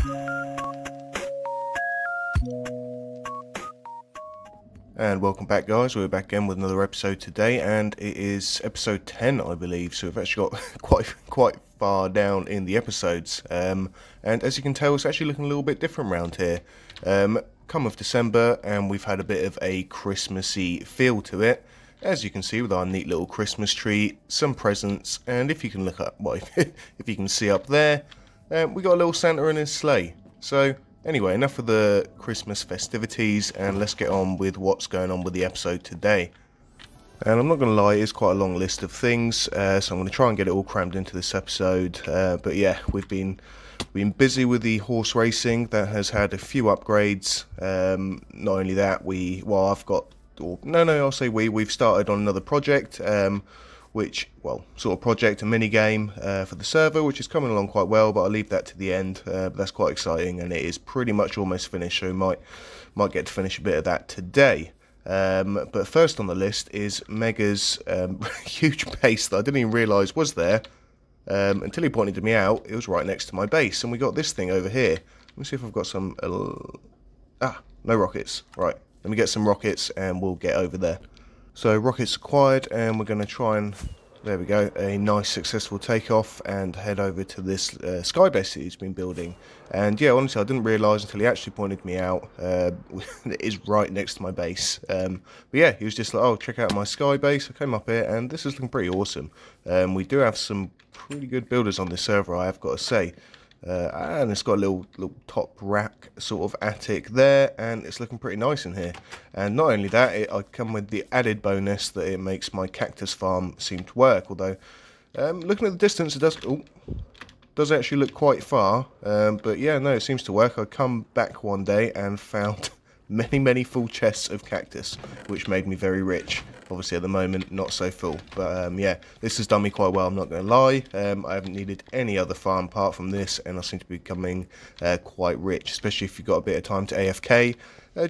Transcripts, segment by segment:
And welcome back, guys. We're back again with another episode today, and it is episode 10, I believe. So we've actually got quite far down in the episodes. And as you can tell, it's actually looking a little bit different around here. Come with December, and we've had a bit of a Christmassy feel to it. As you can see, with our neat little Christmas tree, some presents, and if you can look up, well, if you can see up there, we got a little Santa in his sleigh. So anyway, enough of the Christmas festivities, and let's get on with what's going on with the episode today. And I'm not going to lie, it is quite a long list of things, so I'm going to try and get it all crammed into this episode. But yeah, we've been busy with the horse racing. That has had a few upgrades. Not only that, we've started on another project, which, well, sort of project, a mini game for the server, which is coming along quite well, but I'll leave that to the end. But that's quite exciting, and it is pretty much almost finished, so we might get to finish a bit of that today. But first on the list is Mega's huge base that I didn't even realise was there until he pointed me out. It was right next to my base, and we got this thing over here. Let me see if I've got some... no rockets. Right, let me get some rockets, and we'll get over there. So rockets acquired, and we're going to try and, there we go, a nice successful takeoff and head over to this sky base that he's been building. And yeah, honestly, I didn't realise until he actually pointed me out, it is right next to my base. But yeah, he was just like, oh, check out my sky base. I came up here, and this is looking pretty awesome. We do have some pretty good builders on this server, I have got to say. And it's got a little top rack sort of attic there, and it's looking pretty nice in here. And not only that, I come with the added bonus that it makes my cactus farm seem to work. Although, looking at the distance, it does actually look quite far. But yeah, no, it seems to work. I come back one day and found many full chests of cactus, which made me very rich. Obviously at the moment not so full, but yeah, this has done me quite well, I'm not going to lie. I haven't needed any other farm apart from this, and I seem to be becoming quite rich, especially if you've got a bit of time to AFK.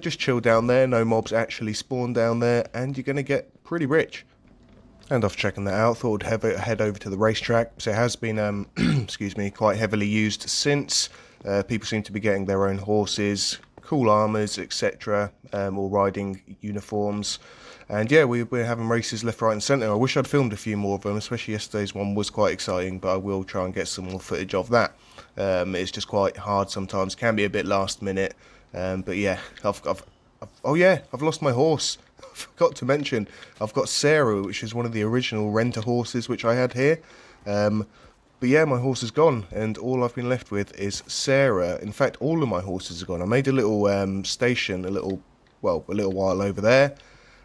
Just chill down there, no mobs actually spawn down there, and you're going to get pretty rich. And after checking that out, thought I'd head over to the racetrack. So it has been excuse me, quite heavily used since. People seem to be getting their own horses, cool armours, etc., or riding uniforms. And yeah, we're having races left, right and centre. I wish I'd filmed a few more of them, especially yesterday's one was quite exciting, but I will try and get some more footage of that. It's just quite hard sometimes, can be a bit last minute. But yeah, I've lost my horse. I forgot to mention, I've got Sarah, which is one of the original renter horses which I had here. But yeah, my horse is gone, and all I've been left with is Sarah. In fact, all of my horses are gone. I made a little station a little while over there.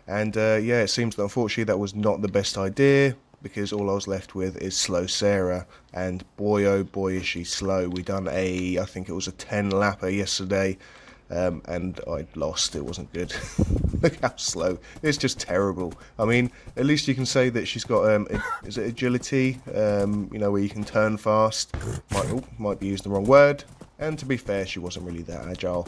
And yeah, it seems that unfortunately that was not the best idea, because all I was left with is slow Sarah, and boy oh boy is she slow. We done I think it was a 10 lapper yesterday, and I lost. It wasn't good. Look how slow. It's just terrible. I mean, at least you can say that she's got is it agility? You know, where you can turn fast. Might be used the wrong word. And to be fair, she wasn't really that agile.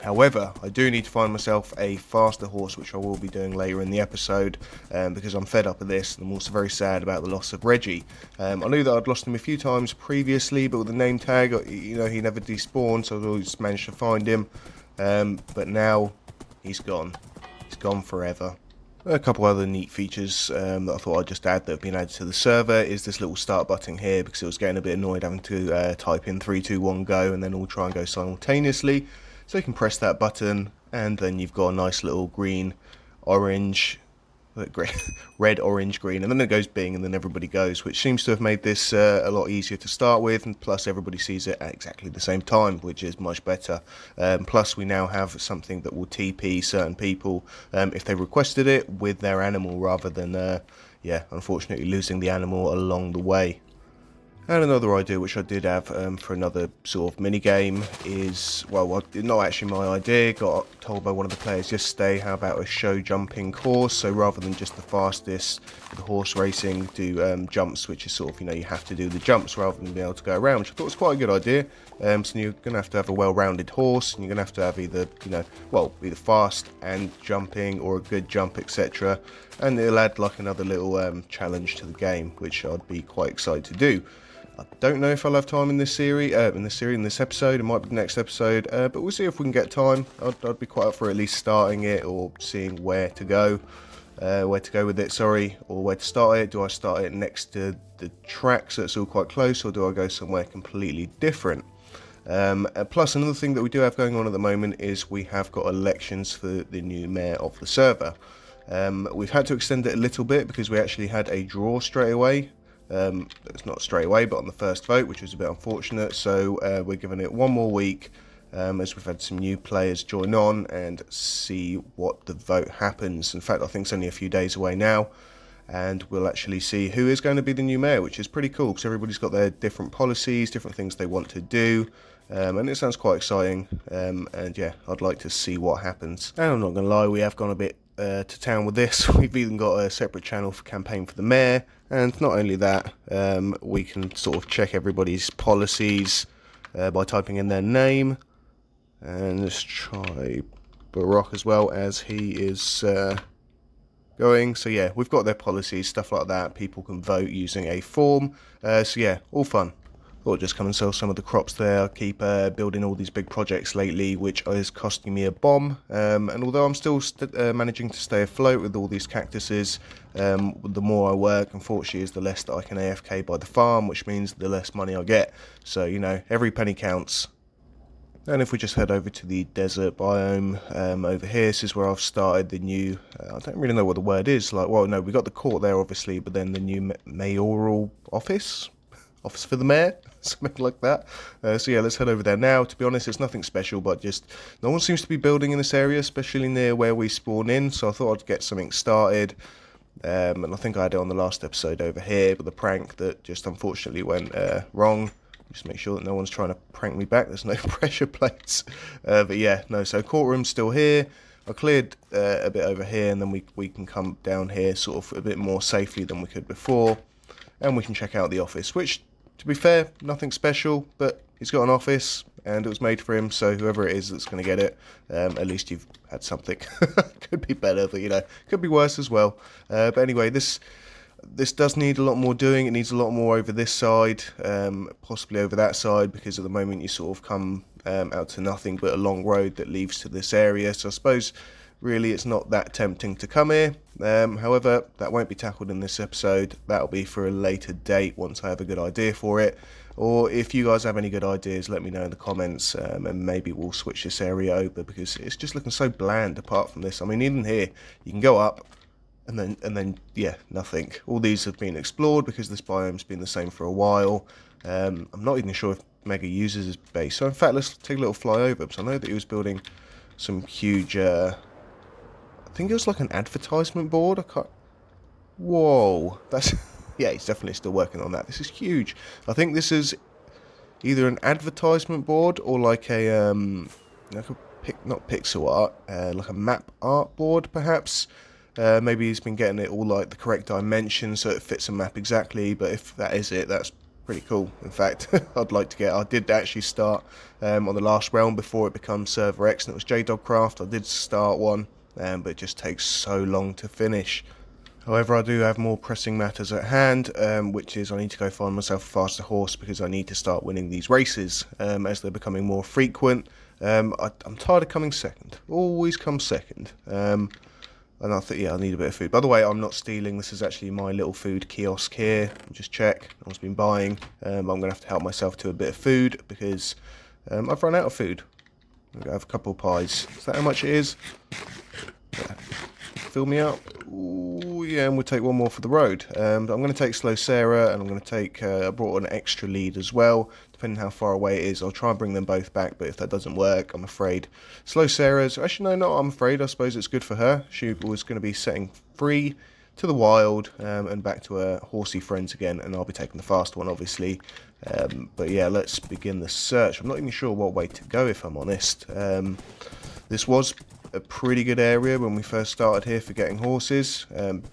However, I do need to find myself a faster horse, which I will be doing later in the episode, because I'm fed up of this, and I'm also very sad about the loss of Reggie. I knew that I'd lost him a few times previously, but with the name tag, you know, he never despawned, so I've always managed to find him. But now, he's gone. He's gone forever. A couple other neat features that I thought I'd just add that have been added to the server is this little start button here, because it was getting a bit annoyed having to type in 3, 2, 1, go, and then all try and go simultaneously. So you can press that button, and then you've got a nice little green, orange, red, orange, green, and then it goes bing, and then everybody goes, which seems to have made this a lot easier to start with, and plus everybody sees it at exactly the same time, which is much better. Plus we now have something that will TP certain people if they requested it with their animal, rather than, yeah, unfortunately losing the animal along the way. And another idea which I did have for another sort of mini game is, well, not actually my idea, got told by one of the players yesterday, how about a show jumping course? So rather than just the fastest, the horse racing, do jumps, which is sort of, you know, you have to do the jumps rather than being able to go around, which I thought was quite a good idea. So you're going to have a well-rounded horse, and you're going to have either, you know, well, either fast and jumping or a good jump, etc. And it'll add like another little challenge to the game, which I'd be quite excited to do. I don't know if I'll have time in this series, in this episode. It might be the next episode, but we'll see if we can get time. I'd be quite up for at least starting it or seeing where to go with it. Sorry, or where to start it. Do I start it next to the track so it's all quite close, or do I go somewhere completely different? Plus, another thing that we do have going on at the moment is we have got elections for the new mayor of the server. We've had to extend it a little bit because we actually had a draw straight away. It's not straight away, but on the first vote, which was a bit unfortunate. So we're giving it one more week as we've had some new players join on and see what the vote happens. In fact, I think it's only a few days away now. And we'll actually see who is going to be the new mayor, which is pretty cool because everybody's got their different policies, different things they want to do. And it sounds quite exciting. And yeah, I'd like to see what happens. And I'm not going to lie, we have gone a bit to town with this. We've even got a separate channel for campaign for the mayor. And not only that, we can sort of check everybody's policies by typing in their name. And let's try Bedrock as well, as he is going. So yeah, we've got their policies, stuff like that. People can vote using a form. So yeah, all fun. Thought I'd just come and sell some of the crops there. I keep building all these big projects lately, which is costing me a bomb. And although I'm still managing to stay afloat with all these cactuses, the more I work, unfortunately, is the less that I can AFK by the farm, which means the less money I get. So, you know, every penny counts. And if we just head over to the desert biome over here, this is where I've started the new, I don't really know what the word is, like, well, no, we got the court there, obviously, but then the new mayoral office for the mayor, something like that. So yeah, let's head over there now. To be honest, it's nothing special, but just no one seems to be building in this area, especially near where we spawn in, so I thought I'd get something started. And I think I had it on the last episode over here, but the prank that just unfortunately went wrong. Just make sure that no one's trying to prank me back. There's no pressure plates. But yeah, no, so courtroom's still here. I cleared a bit over here, and then we can come down here sort of a bit more safely than we could before. And we can check out the office, which, to be fair, nothing special, but he's got an office, and it was made for him, so whoever it is that's going to get it, at least you've had something. Could be better, but, you know, could be worse as well. But anyway, this does need a lot more doing. It needs a lot more over this side, possibly over that side, because at the moment you sort of come out to nothing but a long road that leads to this area. So I suppose really it's not that tempting to come here. However, that won't be tackled in this episode. That'll be for a later date once I have a good idea for it. Or if you guys have any good ideas, let me know in the comments, and maybe we'll switch this area over, because it's just looking so bland apart from this. I mean, even here, you can go up, and then yeah, nothing. All these have been explored because this biome's been the same for a while. I'm not even sure if Mega uses his base. So in fact, let's take a little fly over, because I know that he was building some huge, I think it was like an advertisement board. I can't. Whoa, that's yeah, he's definitely still working on that. This is huge. I think this is either an advertisement board or like a not pixel art, like a map art board perhaps. Maybe he's been getting it all like the correct dimension so it fits a map exactly, but if that is it, that's pretty cool. In fact, I did actually start on the last realm before it becomes Server X, and it was Jdogcraft. I did start one, but it just takes so long to finish. However, I do have more pressing matters at hand, which is I need to go find myself a faster horse, because I need to start winning these races as they're becoming more frequent. I'm tired of coming second. Always come second. And I think, yeah, I need a bit of food. By the way, I'm not stealing. This is actually my little food kiosk here. Just check. I've been buying. I'm going to have to help myself to a bit of food because I've run out of food. I'm going to have a couple of pies. Is that how much it is? Yeah. Fill me up. Ooh, yeah, and we'll take one more for the road. I'm going to take Slow Sarah, and I'm going to take, I brought an extra lead as well. Depending how far away it is, I'll try and bring them both back, but if that doesn't work, I'm afraid Slow Sarah's, actually no, not I'm afraid, I suppose it's good for her. She was going to be setting free to the wild and back to her horsey friends again, and I'll be taking the fast one, obviously. But yeah, let's begin the search. I'm not even sure what way to go, if I'm honest. This was a pretty good area when we first started here for getting horses. Can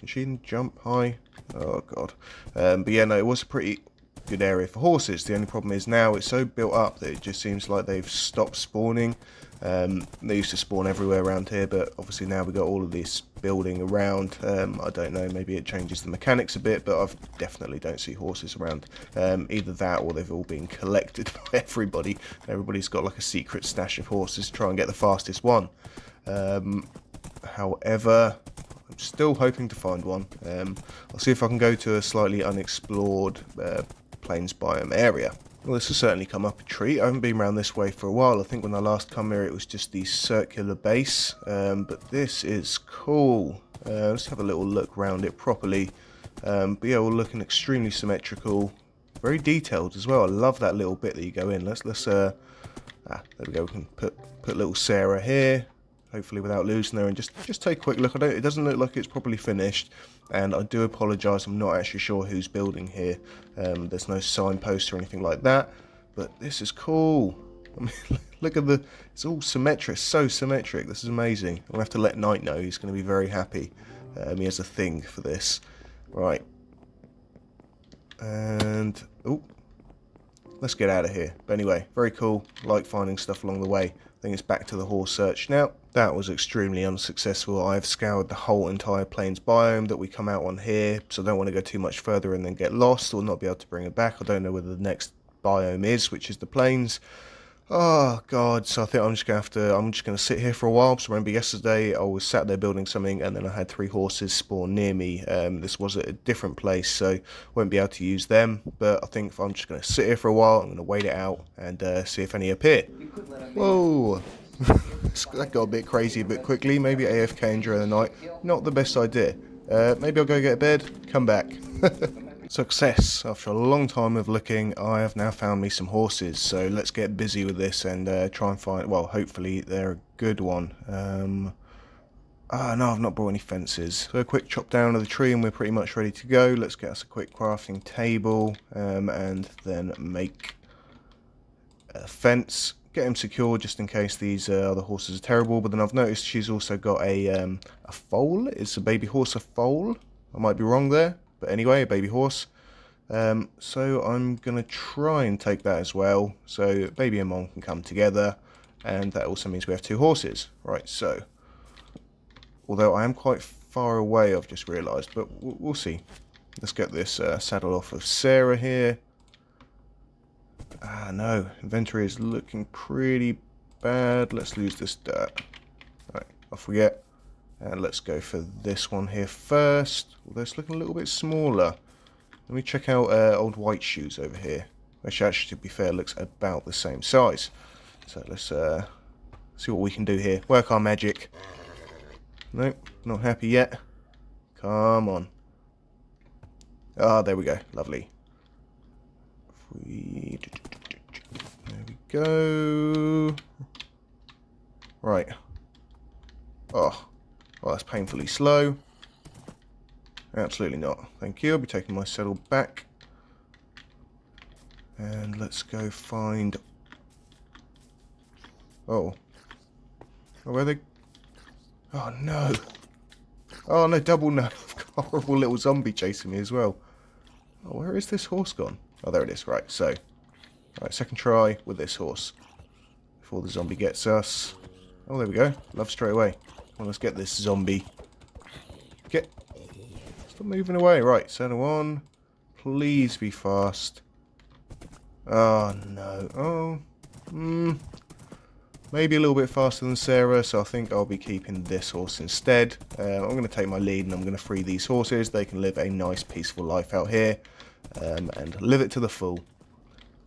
she jump high? Oh god. But yeah, no, it was a pretty good area for horses. The only problem is now it's so built up that it just seems like they've stopped spawning. They used to spawn everywhere around here, but obviously now we've got all of this building around. I don't know, maybe it changes the mechanics a bit, but I definitely don't see horses around. Either that or they've all been collected by everybody. Everybody's got like a secret stash of horses to try and get the fastest one. However, I'm still hoping to find one. I'll see if I can go to a slightly unexplored plains biome area. Well, this has certainly come up a treat. I haven't been around this way for a while. I think when I last come here it was just the circular base, but this is cool. Let's have a little look around it properly. But yeah, all looking extremely symmetrical, very detailed as well. I love that little bit that you go in. Let's there we go. We can put little Sarah here, hopefully without losing her, and just take a quick look. It doesn't look like it's properly finished, and I do apologise, I'm not actually sure who's building here. There's no signpost or anything like that, but this is cool. I mean, look at it's all symmetric, so symmetric. This is amazing. I'll have to let Knight know. He's going to be very happy. He has a thing for this. Right. And oh, let's get out of here. But anyway, very cool. Like finding stuff along the way. I think it's back to the horse search now. That was extremely unsuccessful. I've scoured the whole entire plains biome that we come out on here, so I don't want to go too much further and then get lost or not be able to bring it back. I don't know whether the next biome is, which is the plains. Oh god, so I think I'm just gonna sit here for a while. So remember yesterday I was sat there building something and then I had 3 horses spawn near me. This was at a different place, so won't be able to use them, but I think I'm just gonna sit here for a while. I'm gonna wait it out and see if any appear. Whoa. That got a bit crazy a bit quickly. Maybe AFK during the night, not the best idea. Maybe I'll go get a bed, come back. Success. After a long time of looking, I have now found me some horses, so let's get busy with this and try and find, well, hopefully they're a good one. No, I've not brought any fences. So a quick chop down of the tree and we're pretty much ready to go. Let's get us a quick crafting table and then make a fence. Get him secure just in case these other horses are terrible. But then I've noticed she's also got a foal. Is a baby horse a foal? I might be wrong there. But anyway, a baby horse. So I'm going to try and take that as well. So baby and mom can come together. And that also means we have 2 horses. Right, so. Although I am quite far away, I've just realised. But we'll see. Let's get this saddle off of Sarah here. No. Inventory is looking pretty bad. Let's lose this dirt. Right, off we get. And let's go for this one here first. Although it's looking a little bit smaller. Let me check out old white shoes over here. Which actually, to be fair, looks about the same size. So let's see what we can do here. Work our magic. Nope, not happy yet. Come on. Ah, there we go. Lovely. There we go. Right. Oh. Well, that's painfully slow. Absolutely not. Thank you. I'll be taking my saddle back. And let's go find... Oh. Oh, where are they? Oh, no. Oh, no, double no. I've got a horrible little zombie chasing me as well. Oh, where is this horse gone? Oh, there it is. Right, so. Right, second try with this horse. Before the zombie gets us. Oh, there we go. Love straight away. Well, let's get this zombie. Get. Stop moving away. Right, center on. Please be fast. Oh, no. Oh. Maybe a little bit faster than Sarah, so I think I'll be keeping this horse instead. I'm going to take my lead and I'm going to free these horses. They can live a nice, peaceful life out here. And live it to the full.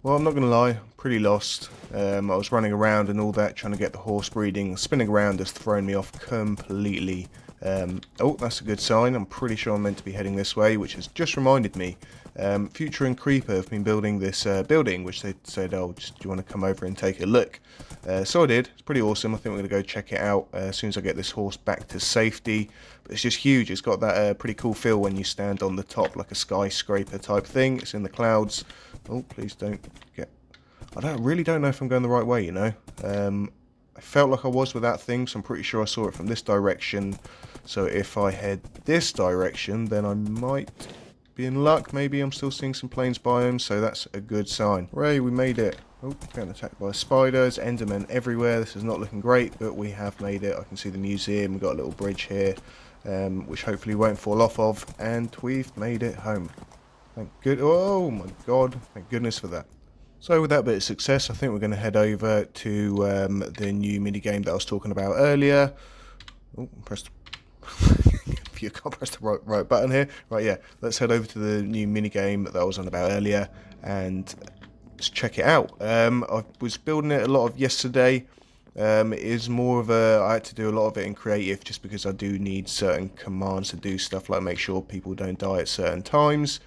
Well, I'm not going to lie, I'm pretty lost. I was running around and all that, trying to get the horse breeding. Spinning around has thrown me off completely. Oh, that's a good sign. I'm pretty sure I'm meant to be heading this way, which has just reminded me. Future and Creeper have been building this building, which they said, oh, do you want to come over and take a look? So I did. It's pretty awesome. I think we're going to go check it out as soon as I get this horse back to safety. But it's just huge. It's got that pretty cool feel when you stand on the top, like a skyscraper type thing. It's in the clouds. Oh, please don't get... I really don't know if I'm going the right way, you know. I felt like I was with that thing, so I'm pretty sure I saw it from this direction. So if I head this direction, then I might be in luck. Maybe I'm still seeing some plains biomes, so that's a good sign. Hooray, we made it. Oh, getting attacked by spiders, endermen everywhere. This is not looking great, but we have made it. I can see the museum. We've got a little bridge here, which hopefully won't fall off of, and we've made it home. Thank good. Oh my god, thank goodness for that. So with that bit of success, I think we're going to head over to the new minigame that I was talking about earlier. Oh, pressed. You can't press the right button here. Right, yeah. Let's head over to the new minigame that I was on about earlier and let's check it out. I was building it a lot of yesterday. It is more of a... I had to do a lot of it in creative just because I do need certain commands to do stuff like make sure people don't die at certain times.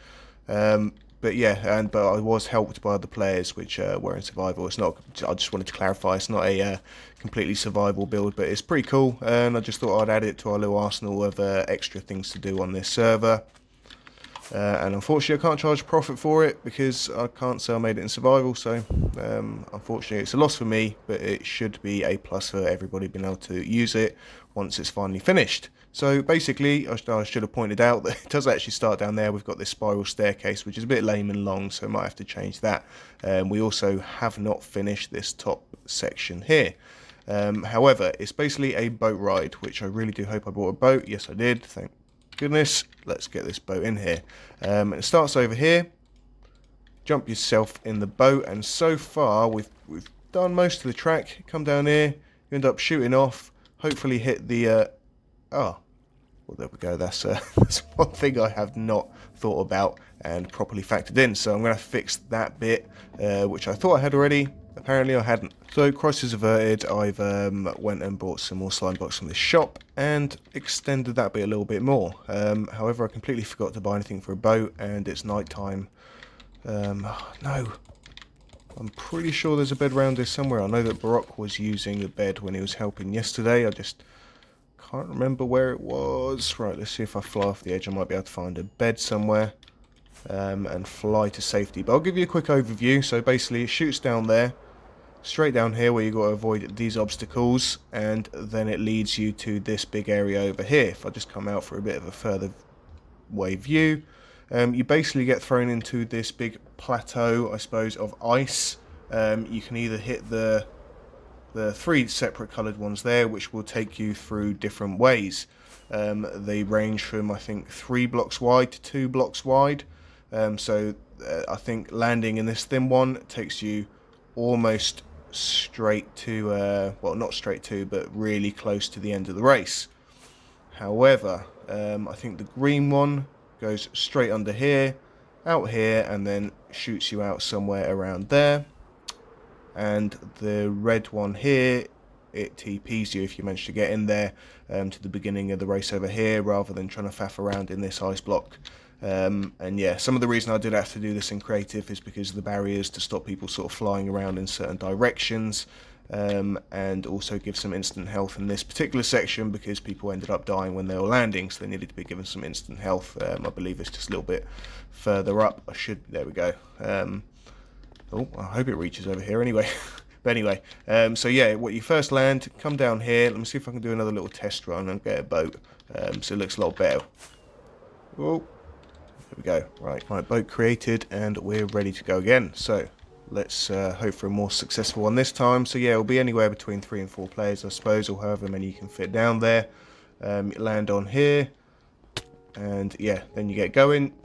But yeah, but I was helped by other players which were in survival. It's not. I just wanted to clarify. It's not a completely survival build, but it's pretty cool. And I just thought I'd add it to our little arsenal of extra things to do on this server. And unfortunately, I can't charge a profit for it because I can't say I made it in survival. So unfortunately, it's a loss for me, but it should be a plus for everybody being able to use it once it's finally finished. So basically, I should have pointed out that it does actually start down there. We've got this spiral staircase, which is a bit lame and long, so I might have to change that. We also have not finished this top section here. However, it's basically a boat ride, which I really do hope I bought a boat. Yes, I did. Thank goodness. Let's get this boat in here. And it starts over here. Jump yourself in the boat, and so far we've done most of the track. Come down here, you end up shooting off. Hopefully hit the... Oh, well, there we go. That's one thing I have not thought about and properly factored in. So I'm going to fix that bit, which I thought I had already. Apparently I hadn't. So crisis averted. I've went and bought some more slime blocks from the shop and extended that bit a little bit more. However, I completely forgot to buy anything for a boat, and it's night time. No. I'm pretty sure there's a bed around here somewhere. I know that Bedrock was using a bed when he was helping yesterday. I just can't remember where it was. Right, let's see if I fly off the edge. I might be able to find a bed somewhere and fly to safety. But I'll give you a quick overview. So basically, it shoots down there, straight down here where you've got to avoid these obstacles, and then it leads you to this big area over here. If I just come out for a bit of a further way view, you basically get thrown into this big plateau, I suppose, of ice. You can either hit the three separate coloured ones there, which will take you through different ways. They range from, I think, 3 blocks wide to 2 blocks wide. So I think landing in this thin one takes you almost straight to, well, not straight to, but really close to the end of the race. However, I think the green one goes straight under here, out here, and then shoots you out somewhere around there. And the red one here, it TPs you if you manage to get in there to the beginning of the race over here, rather than trying to faff around in this ice block. And yeah, some of the reason I did have to do this in creative is because of the barriers to stop people sort of flying around in certain directions, and also give some instant health in this particular section because people ended up dying when they were landing, so they needed to be given some instant health. I believe it's just a little bit further up. There we go. Oh, I hope it reaches over here anyway. But anyway, so yeah, what you first land, come down here. Let me see if I can do another little test run and get a boat, so it looks a lot better. Oh, there we go. Right, boat created, and we're ready to go again. So let's hope for a more successful one this time. So yeah, it'll be anywhere between 3 and 4 players, I suppose, or however many you can fit down there. You land on here, and yeah, then you get going.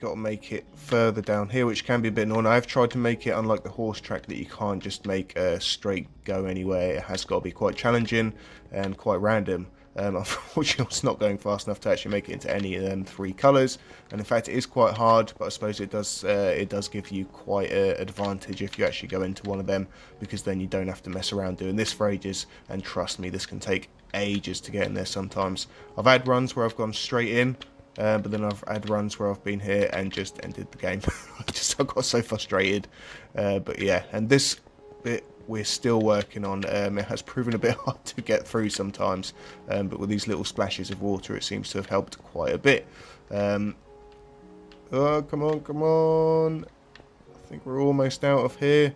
Got to make it further down here, which can be a bit annoying. I've tried to make it unlike the horse track that you can't just make a straight go anywhere. It has got to be quite challenging and quite random. Unfortunately, it's not going fast enough to actually make it into any of them 3 colours, and in fact it is quite hard, but I suppose it does give you quite an advantage if you actually go into one of them, because then you don't have to mess around doing this for ages, and trust me, this can take ages to get in there sometimes. I've had runs where I've gone straight in, but then I've had runs where I've been here and just ended the game. I got so frustrated. But yeah, and this bit we're still working on. It has proven a bit hard to get through sometimes, but with these little splashes of water it seems to have helped quite a bit. Oh, come on. I think we're almost out of here.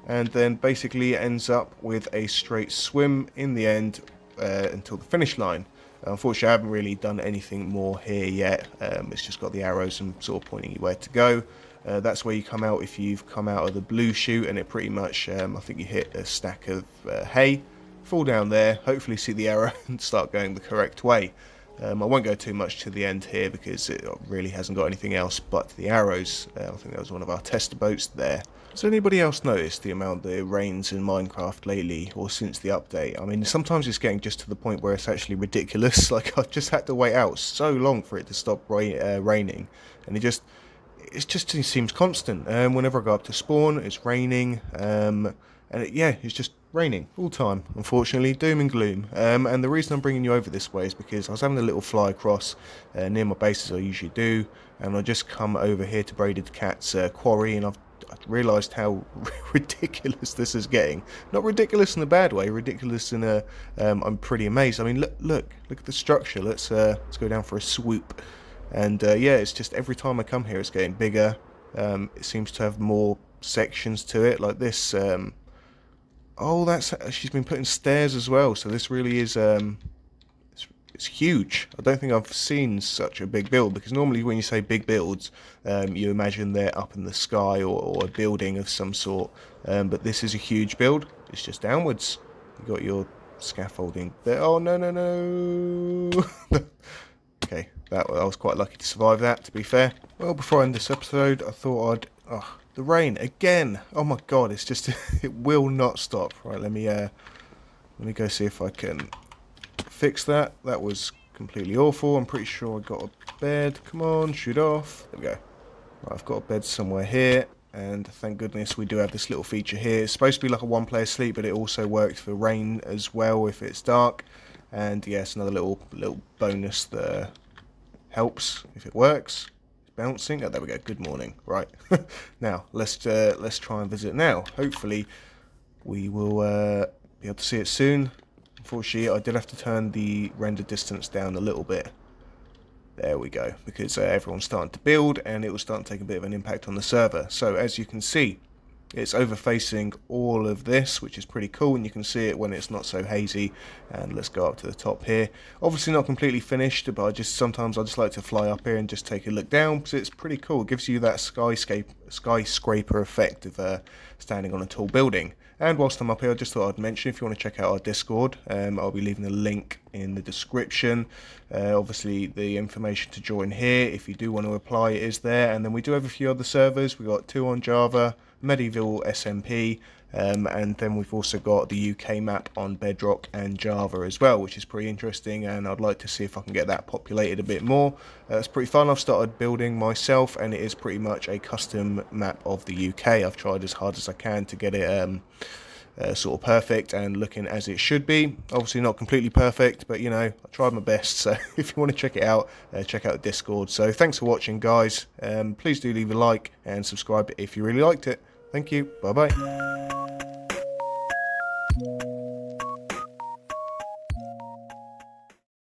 And then basically it ends up with a straight swim in the end until the finish line. Unfortunately, I haven't really done anything more here yet. It's just got the arrows and sort of pointing you where to go. That's where you come out if you've come out of the blue chute, and it pretty much, I think you hit a stack of hay, fall down there, hopefully see the arrow and start going the correct way. I won't go too much to the end here because it really hasn't got anything else but the arrows. I think that was one of our tester boats there. Has anybody else noticed the amount that it rains in Minecraft lately, or since the update? I mean, sometimes it's getting just to the point where it's actually ridiculous. Like, I've just had to wait out so long for it to stop raining, and it just seems constant. Whenever I go up to spawn, it's raining, yeah, it's just raining all the time, unfortunately. Doom and gloom. And the reason I'm bringing you over this way is because I was having a little fly across near my base, as I usually do, and I just come over here to Braided Cat's quarry, and I've realised how ridiculous this is getting. Not ridiculous in a bad way, ridiculous in a I'm pretty amazed. I mean, look at the structure. Let's go down for a swoop. And yeah, it's just every time I come here it's getting bigger. It seems to have more sections to it, like this. Oh, she's been putting stairs as well, so this really is it's huge. I don't think I've seen such a big build, because normally when you say big builds, you imagine they're up in the sky or a building of some sort, but this is a huge build. It's just downwards. You got your scaffolding there. Oh, no. Okay, I was quite lucky to survive that, to be fair. Well, before I end this episode, I thought I'd... Oh, the rain again. Oh my god, it's just... it will not stop. Right, let me go see if I can fix that. That was completely awful. I'm pretty sure I got a bed. Come on, shoot off. There we go. Right, I've got a bed somewhere here. And thank goodness we do have this little feature here. It's supposed to be like a one-player sleep, but it also works for rain as well if it's dark. And yes, another little bonus that helps if it works. It's bouncing. Oh, there we go. Good morning. Right. Now let's try and visit now. Hopefully we will be able to see it soon. Unfortunately, I did have to turn the render distance down a little bit. There we go, because everyone's starting to build and it will start to take a bit of an impact on the server. So as you can see, it's overfacing all of this, which is pretty cool, and you can see it when it's not so hazy. And let's go up to the top here. Obviously not completely finished, but sometimes I just like to fly up here and just take a look down, because it's pretty cool. It gives you that skyscraper effect of standing on a tall building. And whilst I'm up here, I just thought I'd mention, if you want to check out our Discord, I'll be leaving a link in the description. Obviously, the information to join here, if you do want to apply, it is there. And then we do have a few other servers. We've got 2 on Java, Medieval SMP, and then we've also got the UK map on Bedrock and Java as well, which is pretty interesting, and I'd like to see if I can get that populated a bit more. It's pretty fun. I've started building myself, and it is pretty much a custom map of the UK. I've tried as hard as I can to get it sort of perfect and looking as it should be. Obviously not completely perfect, but you know, I tried my best. So if you want to check it out, check out the Discord. So thanks for watching, guys. Please do leave a like and subscribe if you really liked it. Thank you. Bye bye.